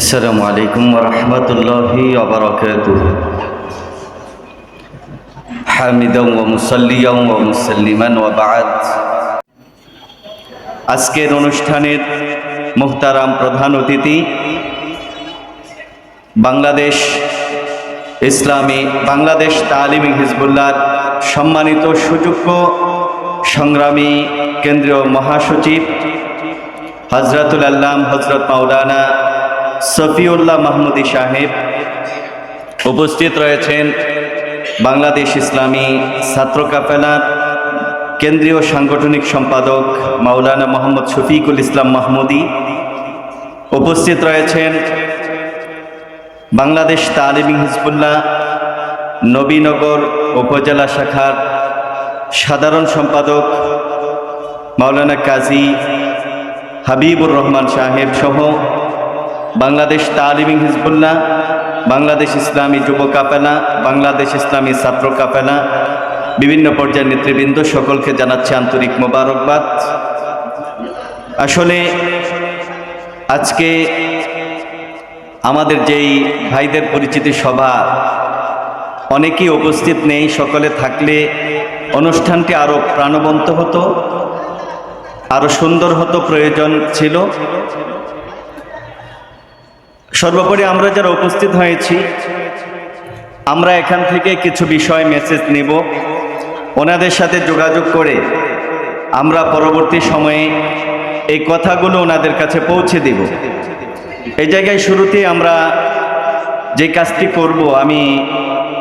আসসালামু আলাইকুম ওয়া রাহমাতুল্লাহি ওয়া বারাকাতুহু। হামিদান ওয়া মুসাল্লিয়ান ওয়া মুসাল্লিমান ওয়া বা'দ। আজকের অনুষ্ঠানের মুহতারাম প্রধান অতিথি বাংলাদেশ তালিমি হিজবুল্লাহর সম্মানিত সুযোগ্য সংগ্রামী কেন্দ্রীয় মহাসচিব হযরতুল আল্লাম হযরত মাওলানা সফিউল্লাহ মাহমুদী সাহেব, উপস্থিত রয়েছেন বাংলাদেশ ইসলামী ছাত্র কাফেলার কেন্দ্রীয় সাংগঠনিক সম্পাদক মাওলানা মোহাম্মদ শফিকুল ইসলাম মাহমুদী, উপস্থিত রয়েছেন বাংলাদেশ তালিমি হিজবুল্লাহ নবীনগর উপজেলা শাখার সাধারণ সম্পাদক মাওলানা কাজী হাবিবুর রহমান সাহেব সহ বাংলাদেশ তালিমি হিজবুল্লাহ, বাংলাদেশ ইসলামী যুব কাফেলা, বাংলাদেশ ইসলামী ছাত্র কাফেলা, বিভিন্ন পর্যায়ের নেতৃবৃন্দ, সকলকে জানাচ্ছি আন্তরিক মোবারকবাদ। আসলে আজকে আমাদের যেই ভাইদের পরিচিতি সভা, অনেকেই উপস্থিত নেই। সকলে থাকলে অনুষ্ঠানটি আরও প্রাণবন্ত হতো, আরও সুন্দর হতো, প্রয়োজন ছিল। সর্বোপরি আমরা যারা উপস্থিত হয়েছি, আমরা এখান থেকে কিছু বিষয় মেসেজ নেব, ওনাদের সাথে যোগাযোগ করে আমরা পরবর্তী সময়ে এই কথাগুলো ওনাদের কাছে পৌঁছে দেব। এই জায়গায় শুরুতেই আমরা যে কাজটি করব, আমি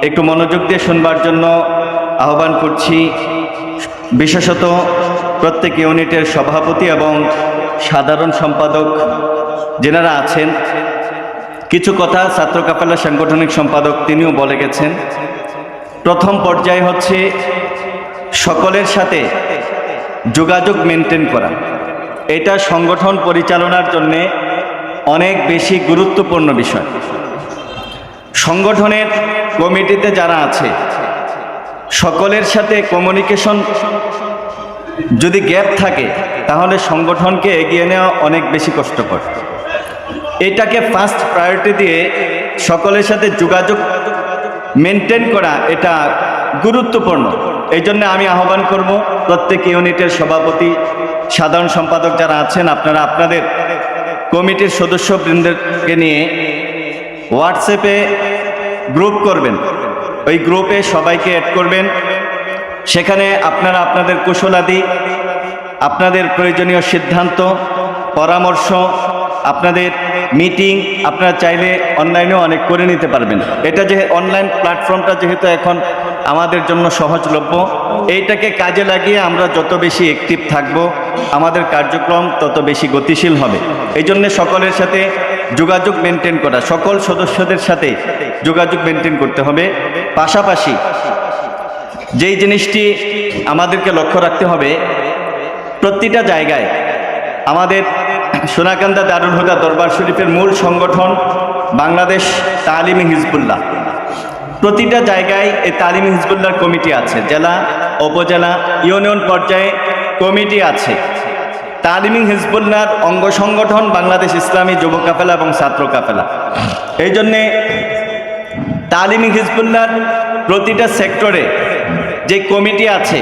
একটু মনোযোগ দিয়ে শুনবার জন্য আহ্বান করছি বিশেষত প্রত্যেক ইউনিটের সভাপতি এবং সাধারণ সম্পাদক যেনারা আছেন। কিছু কথা ছাত্র কাফেলা সাংগঠনিক সম্পাদক তিনিও বলে গেছেন। প্রথম পর্যায়ে হচ্ছে সকলের সাথে যোগাযোগ মেনটেন করা। এটা সংগঠন পরিচালনার জন্যে অনেক বেশি গুরুত্বপূর্ণ বিষয়। সংগঠনের কমিটিতে যারা আছে, সকলের সাথে কমিউনিকেশন যদি গ্যাপ থাকে, তাহলে সংগঠনকে এগিয়ে নেওয়া অনেক বেশি কষ্টকর। এটাকে ফার্স্ট প্রায়োরিটি দিয়ে সকলের সাথে যোগাযোগ মেনটেন করা, এটা গুরুত্বপূর্ণ। এই জন্য আমি আহ্বান করব প্রত্যেক ইউনিটের সভাপতি, সাধারণ সম্পাদক যারা আছেন, আপনারা আপনাদের কমিটির সদস্যবৃন্দকে নিয়ে হোয়াটসঅ্যাপে গ্রুপ করবেন। ওই গ্রুপে সবাইকে অ্যাড করবেন। সেখানে আপনারা আপনাদের কুশলাদি, আপনাদের প্রয়োজনীয় সিদ্ধান্ত, পরামর্শ, আপনাদের মিটিং আপনারা চাইলে অনলাইনেও অনেক করে নিতে পারবেন। এটা যে অনলাইন প্ল্যাটফর্মটা যেহেতু এখন আমাদের জন্য সহজলভ্য, এইটাকে কাজে লাগিয়ে আমরা যত বেশি অ্যাক্টিভ থাকব, আমাদের কার্যক্রম তত বেশি গতিশীল হবে। এই জন্য সকলের সাথে যোগাযোগ মেনটেন করা, সকল সদস্যদের সাথে যোগাযোগ মেনটেন করতে হবে। পাশাপাশি যেই জিনিসটি আমাদেরকে লক্ষ্য রাখতে হবে, প্রতিটা জায়গায় আমাদের সোনাকান্দা দারুল হুদা দরবার শরীফের মূল সংগঠন বাংলাদেশ তালিমি হিজবুল্লাহ, প্রতিটা জায়গায় এই তালিমি হিজবুল্লাহর কমিটি আছে। জেলা, উপজেলা, ইউনিয়ন পর্যায়ে কমিটি আছে। তালিমি হিজবুল্লাহর অঙ্গ সংগঠন বাংলাদেশ ইসলামী যুব কাফেলা এবং ছাত্র কাফেলা। এই জন্যে তালিমি হিজবুল্লাহর প্রতিটা সেক্টরে যে কমিটি আছে,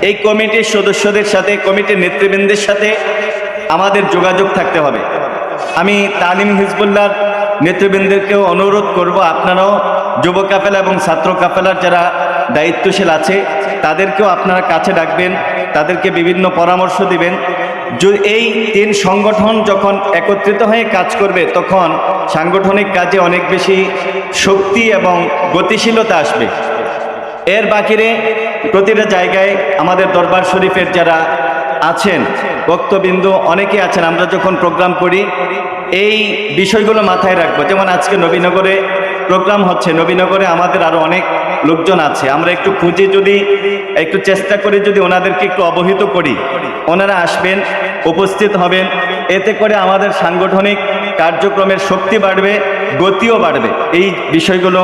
এই কমিটির সদস্যদের সাথে, কমিটির নেতৃবৃন্দের সাথে আমাদের যোগাযোগ থাকতে হবে। আমি তালিমি হিজবুল্লাহর নেতৃবৃন্দকেও অনুরোধ করব, আপনারাও যুব কাফেলা এবং ছাত্র কাফেলার যারা দায়িত্বশীল আছে, তাদেরকেও আপনারা কাছে ডাকবেন, তাদেরকে বিভিন্ন পরামর্শ দিবেন। এই তিন সংগঠন যখন একত্রিত হয়ে কাজ করবে, তখন সাংগঠনিক কাজে অনেক বেশি শক্তি এবং গতিশীলতা আসবে। এর বাকিরে প্রতিটা জায়গায় আমাদের দরবার শরীফের যারা আছেন, বক্তবৃন্দ অনেকে আছেন, আমরা যখন প্রোগ্রাম করি এই বিষয়গুলো মাথায় রাখবো। যেমন আজকে নবীনগরে প্রোগ্রাম হচ্ছে, নবীনগরে আমাদের আরও অনেক লোকজন আছে। আমরা একটু খুঁজে, যদি একটু চেষ্টা করি, যদি ওনাদেরকে একটু অবহিত করি, ওনারা আসবেন, উপস্থিত হবেন। এতে করে আমাদের সাংগঠনিক কার্যক্রমের শক্তি বাড়বে, গতিও বাড়বে। এই বিষয়গুলো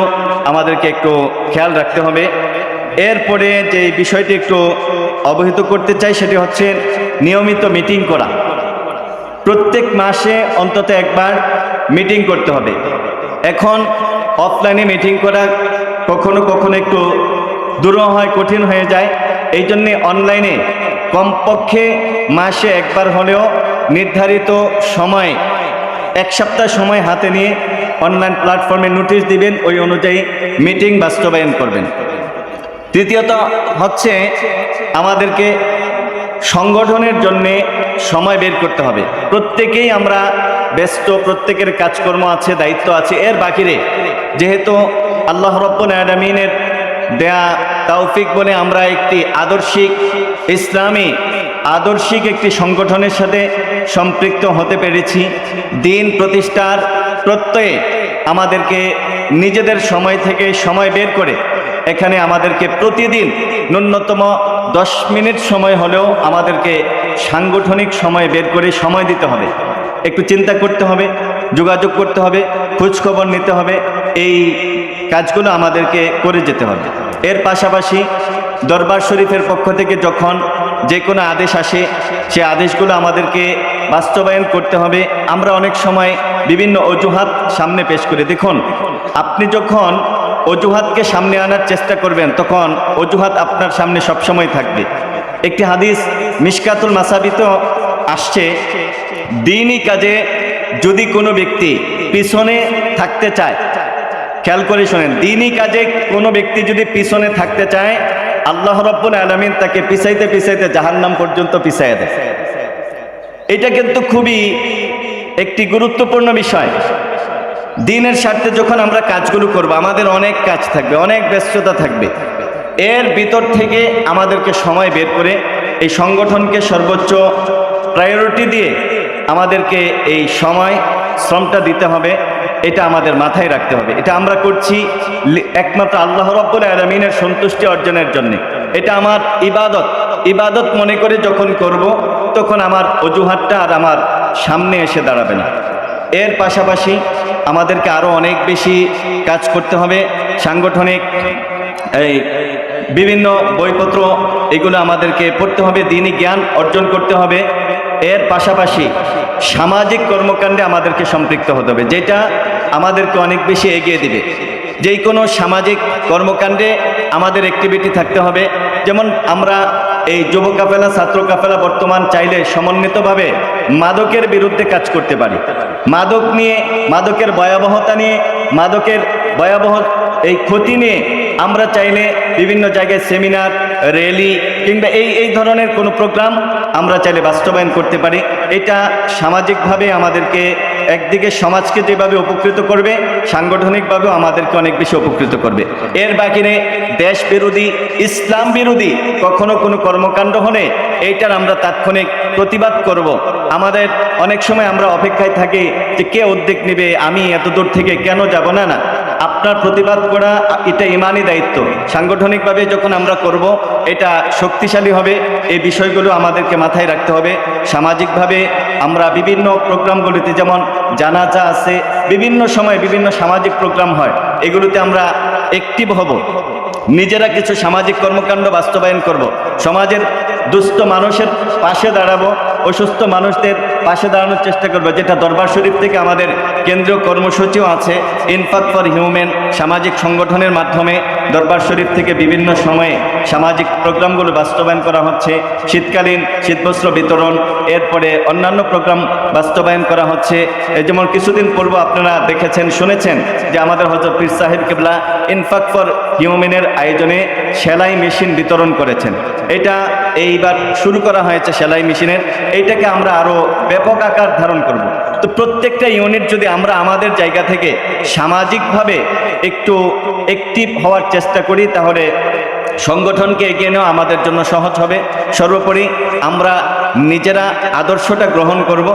আমাদেরকে একটু খেয়াল রাখতে হবে। এরপরে যে বিষয়টি একটু অবহিত করতে চাই, সেটি হচ্ছে নিয়মিত মিটিং করা। প্রত্যেক মাসে অন্তত একবার মিটিং করতে হবে। এখন অফলাইনে মিটিং করা কখনো কখনো একটু দুরূহ হয়, কঠিন হয়ে যায়। এই জন্যে অনলাইনে কমপক্ষে মাসে একবার হলেও নির্ধারিত সময়, এক সপ্তাহ সময় হাতে নিয়ে অনলাইন প্ল্যাটফর্মে নোটিশ দিবেন, ওই অনুযায়ী মিটিং বাস্তবায়ন করবেন। তৃতীয়ত হচ্ছে আমাদেরকে সংগঠনের জন্যে সময় বের করতে হবে। প্রত্যেকেই আমরা ব্যস্ত, প্রত্যেকের কাজকর্ম আছে, দায়িত্ব আছে। এর বাকিরে যেহেতু আল্লাহ রাব্বুল আলামিনের দেয়া তৌফিক বলে আমরা একটি ইসলামী আদর্শিক একটি সংগঠনের সাথে সম্পৃক্ত হতে পেরেছি, দিন প্রতিষ্ঠার প্রত্যয়ে আমাদেরকে নিজেদের সময় থেকে সময় বের করে এখানে আমাদেরকে প্রতিদিন ন্যূনতম 10 মিনিট সময় হলেও আমাদেরকে সাংগঠনিক সময় বের করে সময় দিতে হবে। একটু চিন্তা করতে হবে, যোগাযোগ করতে হবে, খোঁজখবর নিতে হবে, এই কাজগুলো আমাদেরকে করে যেতে হবে। এর পাশাপাশি দরবার শরীফের পক্ষ থেকে যখন যে কোনো আদেশ আসে, সে আদেশগুলো আমাদেরকে বাস্তবায়ন করতে হবে। আমরা অনেক সময় বিভিন্ন অজুহাত সামনে পেশ করি। দেখুন, আপনি যখন অজুহাতকে সামনে আনার চেষ্টা করবেন তখন অজুহাত আপনার সামনে সবসময় থাকবে। একটি হাদিস মিশকাতুল মাসাবিতে আসছে, দ্বীনি কাজে যদি কোনো ব্যক্তি পিছনে থাকতে চায়, খেয়াল করে শোনেন, দ্বীনি কাজে কোনো ব্যক্তি যদি পিছনে থাকতে চায়, আল্লাহ রাব্বুল আলামিন তাকে পিছাইতে পিছাইতে জাহান্নাম পর্যন্ত পিছাইয়া দেয়। এটা কিন্তু খুবই একটি গুরুত্বপূর্ণ বিষয়। দ্বীনের স্বার্থে যখন আমরা কাজগুলো করব, আমাদের অনেক কাজ থাকবে, অনেক ব্যস্ততা থাকবে। এর ভিতর থেকে আমাদেরকে সময় বের করে এই সংগঠনকে সর্বোচ্চ প্রায়োরিটি দিয়ে আমাদেরকে এই সময় শ্রমটা দিতে হবে। এটা আমাদের মাথায় রাখতে হবে। এটা আমরা করছি একমাত্র আল্লাহ রাব্বুল আলামিনের সন্তুষ্টি অর্জনের জন্য। এটা আমার ইবাদত মনে করে যখন করব, তখন আমার অজুহাতটা আর আমার সামনে এসে দাঁড়াবে না। এর পাশাপাশি আমাদেরকে আরও অনেক বেশি কাজ করতে হবে। সাংগঠনিক এই বিভিন্ন বইপত্র এগুলো আমাদেরকে পড়তে হবে, দ্বীনি জ্ঞান অর্জন করতে হবে। এর পাশাপাশি সামাজিক কর্মকাণ্ডে আমাদেরকে সম্পৃক্ত হতে হবে, যেটা আমাদেরকে অনেক বেশি এগিয়ে দিবে। যেই কোনো সামাজিক কর্মকাণ্ডে আমাদের অ্যাক্টিভিটি থাকতে হবে। যেমন আমরা এই যুব কাফেলা, ছাত্র কাফেলা বর্তমান চাইলে সমন্বিতভাবে মাদকের বিরুদ্ধে কাজ করতে পারি। মাদক নিয়ে, মাদকের ভয়াবহতা নিয়ে, মাদকের ভয়াবহ এই ক্ষতি নিয়ে আমরা চাইলে বিভিন্ন জায়গায় সেমিনার, র্যালি কিংবা এই ধরনের কোনো প্রোগ্রাম আমরা চাইলে বাস্তবায়ন করতে পারি। এটা সামাজিকভাবে আমাদেরকে একদিকে সমাজকে যেভাবে উপকৃত করবে, সাংগঠনিকভাবেও আমাদেরকে অনেক বেশি উপকৃত করবে। এর বাকিরে দেশ বিরোধী, ইসলাম বিরোধী কখনো কোনো কর্মকাণ্ড হলে এইটার আমরা তাৎক্ষণিক প্রতিবাদ করব। আমাদের অনেক সময় আমরা অপেক্ষায় থাকি যে কে উদ্যোগ নেবে, আমি এত দূর থেকে কেন যাব না। না, আপনার প্রতিবাদ করা এটা ইমানি দায়িত্ব। সাংগঠনিকভাবে যখন আমরা করব, এটা শক্তিশালী হবে। এই বিষয়গুলো আমাদেরকে মাথায় রাখতে হবে। সামাজিকভাবে আমরা বিভিন্ন প্রোগ্রামগুলিতে, যেমন জানাজা আছে, বিভিন্ন সময় বিভিন্ন সামাজিক প্রোগ্রাম হয়, এগুলোতে আমরা অ্যাক্টিভ হব। নিজেরা কিছু সামাজিক কর্মকাণ্ড বাস্তবায়ন করব। সমাজের দুস্থ মানুষের পাশে দাঁড়াবো, অসুস্থ মানুষদের পাশে দাঁড়ানোর চেষ্টা করবো। যেটা দরবার শরীফ থেকে আমাদের কেন্দ্রীয় কর্মসূচিও আছে, ইনফাক ফর হিউম্যান সামাজিক সংগঠনের মাধ্যমে দরবার শরীফ থেকে বিভিন্ন সময়ে সামাজিক প্রোগ্রামগুলো বাস্তবায়ন করা হচ্ছে। শীতকালীন শীতবস্ত্র বিতরণ, এরপরে অন্যান্য প্রোগ্রাম বাস্তবায়ন করা হচ্ছে। যেমন কিছুদিন পূর্ব আপনারা দেখেছেন, শুনেছেন যে আমাদের হযরত পীর সাহেব কিবলা ইনফাক ফর হিউম্যানের আয়োজনে সেলাই মেশিন বিতরণ করেছেন। এটা এইবার শুরু করা হয়েছে সেলাই মেশিনের। এইটাকে আমরা আরও ব্যাপক আকার ধারণ করব। তো প্রত্যেকটা ইউনিট যদি আমরা আমাদের জায়গা থেকে সামাজিকভাবে একটু অ্যাক্টিভ হওয়ার চেষ্টা করি, তাহলে সংগঠনকে এগিয়ে নেওয়া আমাদের জন্য সহজ হবে। সর্বোপরি আমরা নিজেরা আদর্শটা গ্রহণ করব,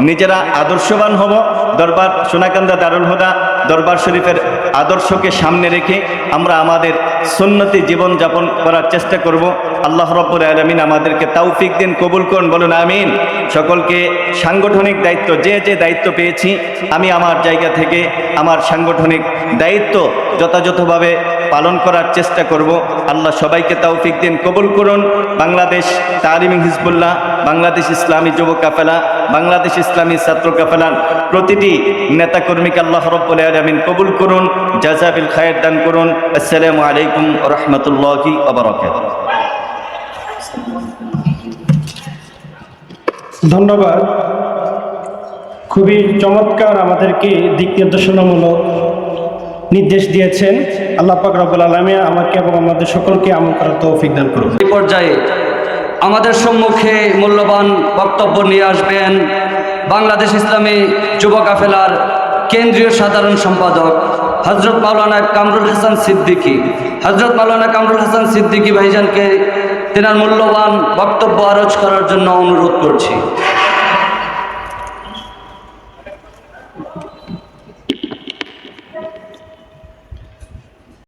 নিজেরা আদর্শবান হব। দরবার সোনাকান্দা দারুল হুদা দরবার শরীফের আদর্শকে সামনে রেখে আমরা আমাদের সুন্নতি জীবন যাপন করার চেষ্টা করব। আল্লাহ রাব্বুল আলামিন আমাদেরকে তৌফিক দিন, কবুল করুন, বলুন আমিন। সকলকে সাংগঠনিক দায়িত্ব, যে দায়িত্ব পেয়েছি, আমি আমার জায়গা থেকে আমার সাংগঠনিক দায়িত্ব যথাযথভাবে পালন করার চেষ্টা করব। আল্লাহ সবাইকে তৌফিক দিন, কবুল করুন। বাংলাদেশ তালিমি হিজবুল্লাহ, বাংলাদেশ ইসলামী যুব কাফেলা, বাংলাদেশ ইসলামী ছাত্র কাফেলার প্রতিটি নেতাকর্মীকে আল্লাহ রাব্বুল আলামিন কবুল করুন, জাযাবিল খায়ের দান করুন। আসসালামু আলাইকুম ওয়া রাহমাতুল্লাহি ওয়া বারাকাতুহু। ধন্যবাদ। খুবই চমৎকার আমাদেরকে দিক নির্দেশনামূলক নির্দেশ দিয়েছেন। আল্লাহ পাক রব্বুল আলামিন আমাকে এবং আমাদের সকলকে আমল করার তৌফিক দান করুন। এই পর্যায়ে আমাদের সম্মুখে মূল্যবান বক্তব্য নিয়ে আসবেন বাংলাদেশ ইসলামী যুব কাফেলার কেন্দ্রীয় সাধারণ সম্পাদক হযরত মাওলানা কামরুল হাসান সিদ্দিকী। হযরত মাওলানা কামরুল হাসান সিদ্দিকী ভাইজানকে তেনার মূল্যবান বক্তব্য আরজ করার জন্য অনুরোধ করছি।